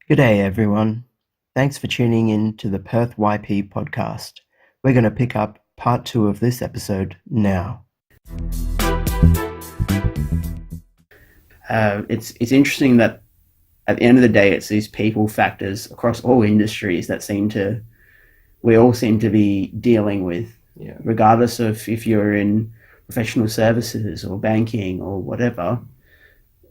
Good day, everyone. Thanks for tuning in to the PerthYP Podcast. We're going to pick up part 2 of this episode now. It's interesting that at the end of the day, it's these people factors across all industries that we all seem to be dealing with, regardless of if you're in professional services or banking or whatever.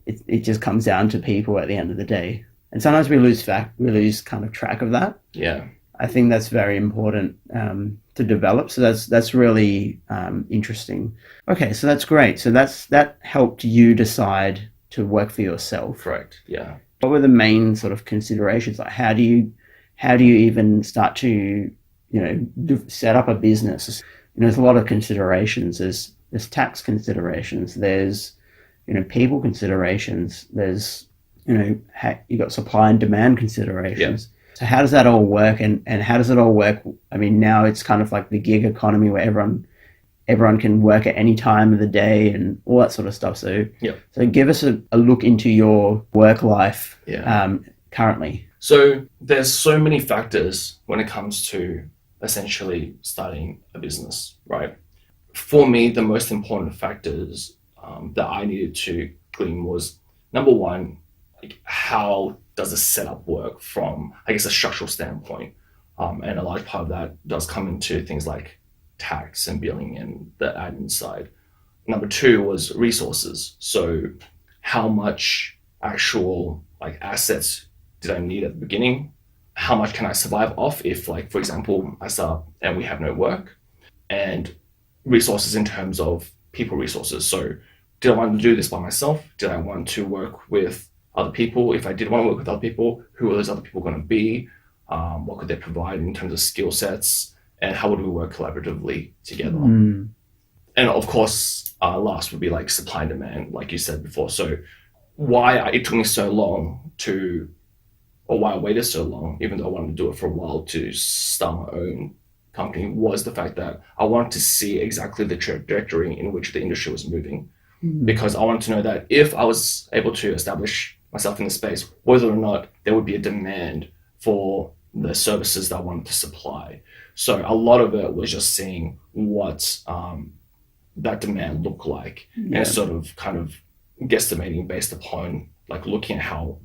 It just comes down to people at the end of the day. And sometimes we lose kind of track of that. Yeah. I think that's very important to develop. So that's really interesting. Okay, so that's great. So that helped you decide to work for yourself. Correct. Yeah. What were the main sort of considerations? Like how do you even start to set up a business? There's a lot of considerations. There's tax considerations. There's people considerations. There's you got supply and demand considerations. Yeah. So how does that all work? And how does it all work? I mean, now it's kind of like the gig economy where everyone can work at any time of the day and all that sort of stuff. So give us a look into your work life currently. So there's so many factors when it comes to essentially starting a business, right? For me, the most important factors that I needed to glean was, number one, like how does the setup work from, I guess, a structural standpoint? And a large part of that does come into things like tax and billing and the admin side. Number two was resources. So how much actual assets did I need at the beginning? How much can I survive off if, for example, I start and we have no work? And resources in terms of people resources. So did I want to do this by myself? Did I want to work with other people? If I did want to work with other people, who are those other people going to be? What could they provide in terms of skill sets? And how would we work collaboratively together? And of course, last would be supply and demand, like you said before. So it took me so long why I waited so long, even though I wanted to do it for a while, to start my own company, was the fact that I wanted to see exactly the trajectory in which the industry was moving. Because I wanted to know that if I was able to establish myself in the space, whether or not there would be a demand for the services that I wanted to supply. So a lot of it was just seeing what that demand looked like, and sort of kind of guesstimating based upon looking at how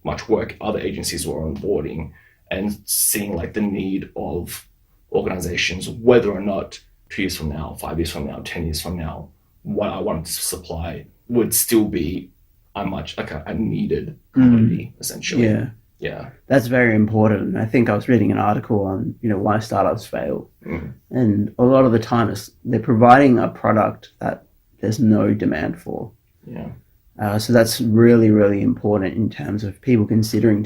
much work other agencies were onboarding and seeing the need of organizations, whether or not 2 years from now, 5 years from now, 10 years from now, what I wanted to supply would still be a needed commodity, essentially. Yeah. That's very important. I think I was reading an article on, why startups fail. And a lot of the time they're providing a product that there's no demand for. Yeah. So that's really, really important in terms of people considering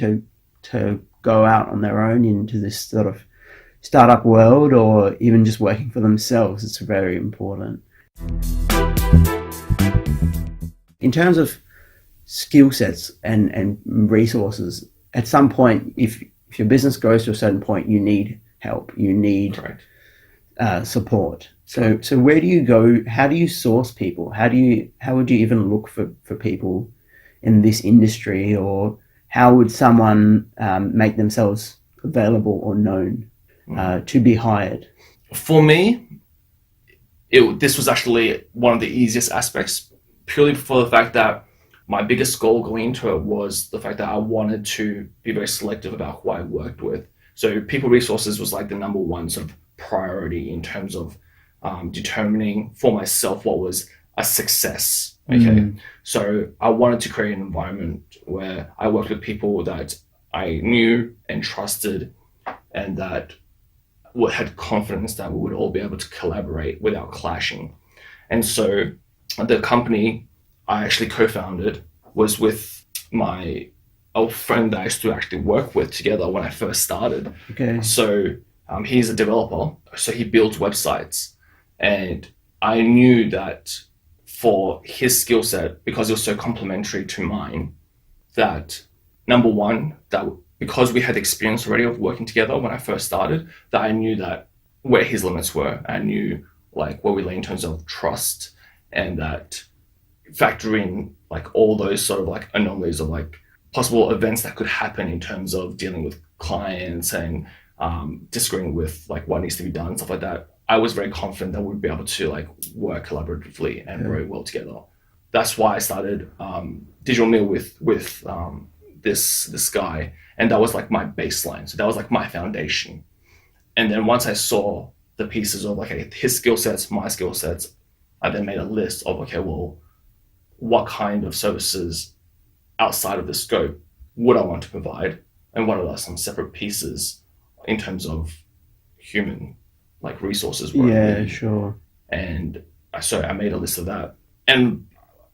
to go out on their own into this sort of startup world, or even just working for themselves. It's very important. In terms of skill sets and resources, at some point, if your business grows to a certain point, you need help, you need support. So where do you go? How do you source people? How would you even look for people in this industry, or how would someone make themselves available or known to be hired? For me, this was actually one of the easiest aspects, purely for the fact that my biggest goal going into it was the fact that I wanted to be very selective about who I worked with. So people resources was the number one sort of priority in terms of determining for myself what was a success. Okay. So I wanted to create an environment where I worked with people that I knew and trusted, and that had confidence that we would all be able to collaborate without clashing. And so the company I actually co-founded was with my old friend that I used to actually work with together when I first started. Okay. So he's a developer, so he builds websites. And I knew that for his skill set, because it was so complementary to mine, that number one, that because we had experience already of working together when I first started, that I knew that where his limits were. I knew where we lay in terms of trust, and that factor in all those sort of anomalies of possible events that could happen in terms of dealing with clients and disagreeing with like what needs to be done, stuff like that, I was very confident that we'd be able to like work collaboratively and very well together. That's why I started Digital Mill with this guy, and that was like my baseline. So that was like my foundation. And then once I saw the pieces of like his skill sets, my skill sets, I then made a list of, okay, well, what kind of services outside of the scope would I want to provide, and what are some separate pieces in terms of human like resources. Yeah, sure. And so I made a list of that. And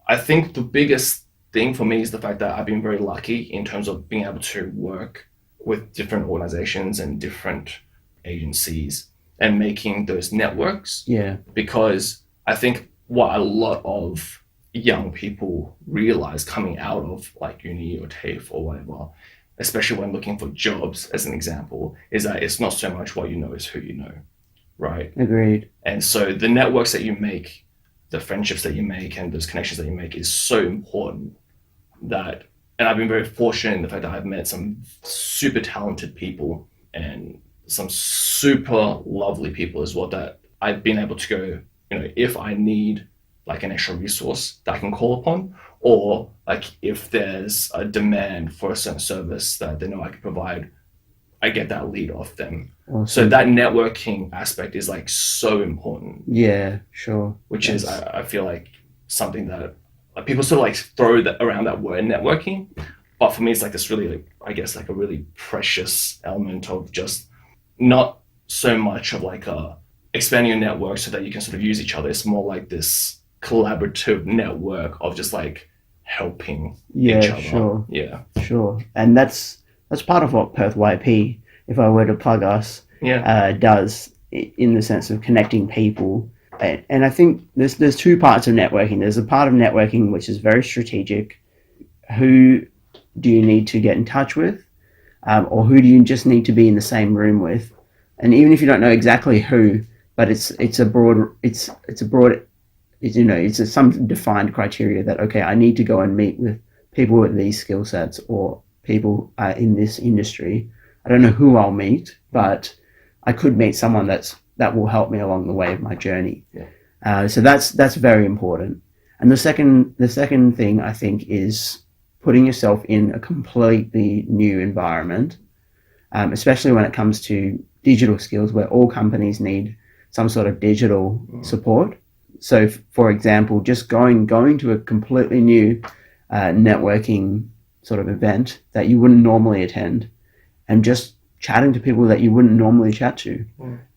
I think the biggest thing for me is the fact that I've been very lucky in terms of being able to work with different organizations and different agencies and making those networks. Yeah. Because I think what a lot of young people realize coming out of like uni or TAFE or whatever, especially when looking for jobs as an example, is that it's not so much what you know, it's who you know, right? Agreed. And so the networks that you make, the friendships that you make and those connections that you make is so important that, and I've been very fortunate in the fact that I've met some super talented people and some super lovely people as well, that I've been able to go, you know, if I need like an extra resource that I can call upon, or like if there's a demand for a certain service that they know I can provide, I get that lead off them. Awesome. So that networking aspect is like so important. Yeah, sure. Which is, I feel like something that like, people sort of like throw around that word networking, but for me it's like this really, like, I guess like a really precious element of just not so much of like expanding your network so that you can sort of use each other. It's more like this collaborative network of just like helping each other. Sure. Yeah, sure. And that's part of what PerthYP, if I were to plug us, does in the sense of connecting people. And I think there's two parts of networking. There's a part of networking which is very strategic. Who do you need to get in touch with, or who do you just need to be in the same room with? And even if you don't know exactly who, but it's some defined criteria that, okay, I need to go and meet with people with these skill sets or people in this industry. I don't know who I'll meet, but I could meet someone that will help me along the way of my journey. Yeah. So that's very important. And the second thing I think is putting yourself in a completely new environment, especially when it comes to digital skills, where all companies need some sort of digital support. So, for example, just going to a completely new networking sort of event that you wouldn't normally attend, and just chatting to people that you wouldn't normally chat to.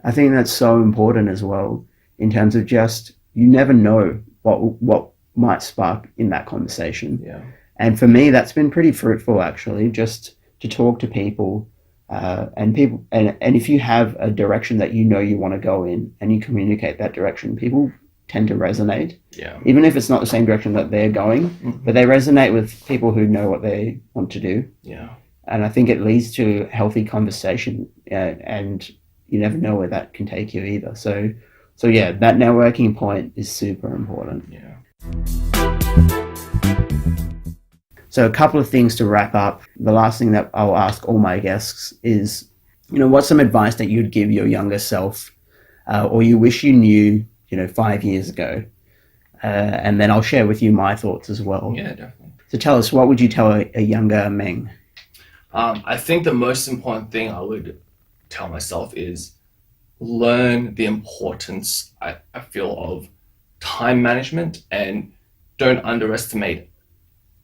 I think that's so important as well, in terms of just, you never know what might spark in that conversation. Yeah. And for me, that's been pretty fruitful, actually, just to talk to people. And if you have a direction that you know you want to go in and you communicate that direction, people tend to resonate. Yeah. Even if it's not the same direction that they're going, but they resonate with people who know what they want to do. Yeah. And I think it leads to healthy conversation, and you never know where that can take you either. So yeah, that networking point is super important. Yeah. So a couple of things to wrap up. The last thing that I'll ask all my guests is, what's some advice that you'd give your younger self, or you wish you knew, 5 years ago? And then I'll share with you my thoughts as well. Yeah, definitely. So tell us, what would you tell a younger Meng? I think the most important thing I would tell myself is learn the importance, I feel, of time management, and don't underestimate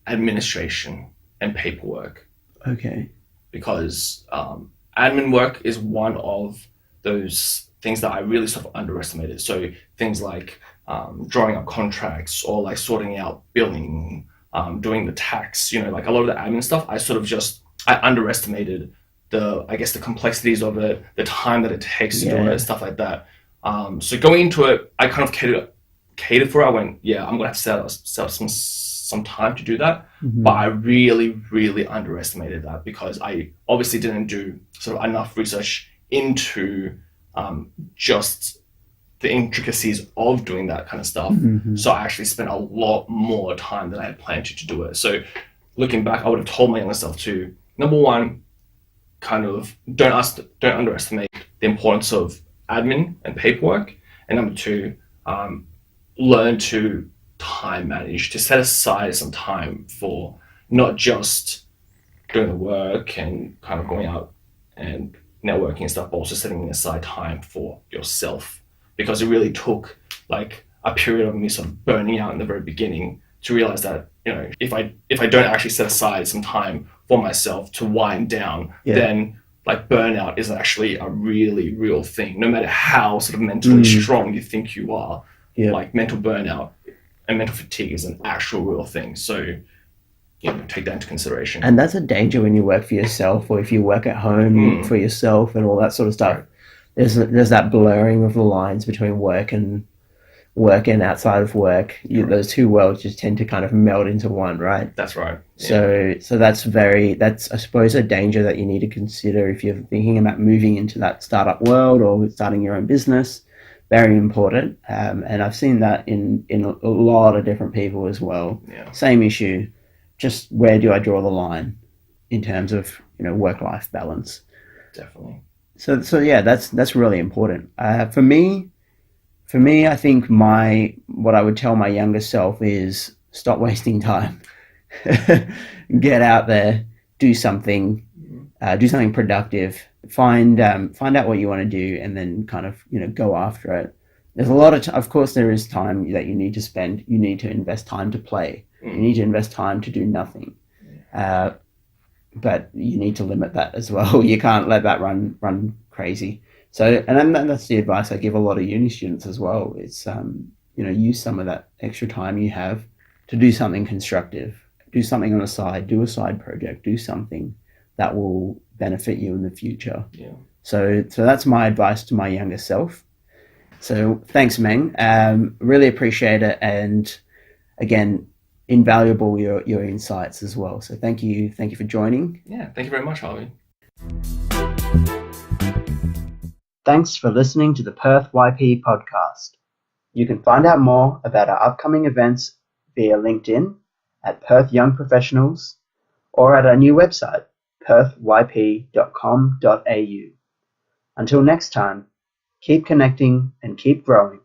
administration and paperwork. Okay. Because admin work is one of those things that I really sort of underestimated. So things like drawing up contracts, or like sorting out billing, doing the tax, like a lot of the admin stuff, I underestimated the complexities of it, the time that it takes to do it, stuff like that. So going into it, I kind of catered for it. I went, I'm gonna have to set up some time to do that. But I really, really underestimated that, because I obviously didn't do sort of enough research into just the intricacies of doing that kind of stuff. So I actually spent a lot more time than I had planned to do it. So looking back, I would have told my younger self to, number one, kind of don't underestimate the importance of admin and paperwork, and number two, learn to time manage, to set aside some time for not just doing the work and kind of going out and networking and stuff, but also setting aside time for yourself. Because it really took like a period of me sort of burning out in the very beginning to realize that, you know, if I don't actually set aside some time for myself to wind down, then like burnout is actually a really real thing. No matter how sort of mentally strong you think you are, like mental burnout and mental fatigue is an actual real thing. So, you know, take that into consideration. And that's a danger when you work for yourself, or if you work at home for yourself and all that sort of stuff. Right. There's that blurring of the lines between work and outside of work. Those two worlds just tend to kind of meld into one, right? That's right. Yeah. So that's I suppose a danger that you need to consider if you're thinking about moving into that startup world or starting your own business. Very important. And I've seen that in a lot of different people as well. Yeah. Same issue. Just where do I draw the line in terms of, you know, work-life balance? Definitely. So yeah, that's really important. For me, I think what I would tell my younger self is stop wasting time. Get out there, do something productive. Find out what you want to do, and then kind of, you know, go after it. There's a lot of course, there is time that you need to spend. You need to invest time to play. You need to invest time to do nothing. But you need to limit that as well. You can't let that run crazy. So, and that's the advice I give a lot of uni students as well. It's, you know, use some of that extra time you have to do something constructive. Do something on the side. Do a side project. Do something that will benefit you in the future. Yeah. So that's my advice to my younger self. So thanks, Meng. Really appreciate it. And again, invaluable your insights as well. So thank you for joining. Yeah, thank you very much, Harvey. Thanks for listening to the PerthYP Podcast. You can find out more about our upcoming events via LinkedIn at Perth Young Professionals or at our new website, perthyp.com.au. Until next time, keep connecting and keep growing.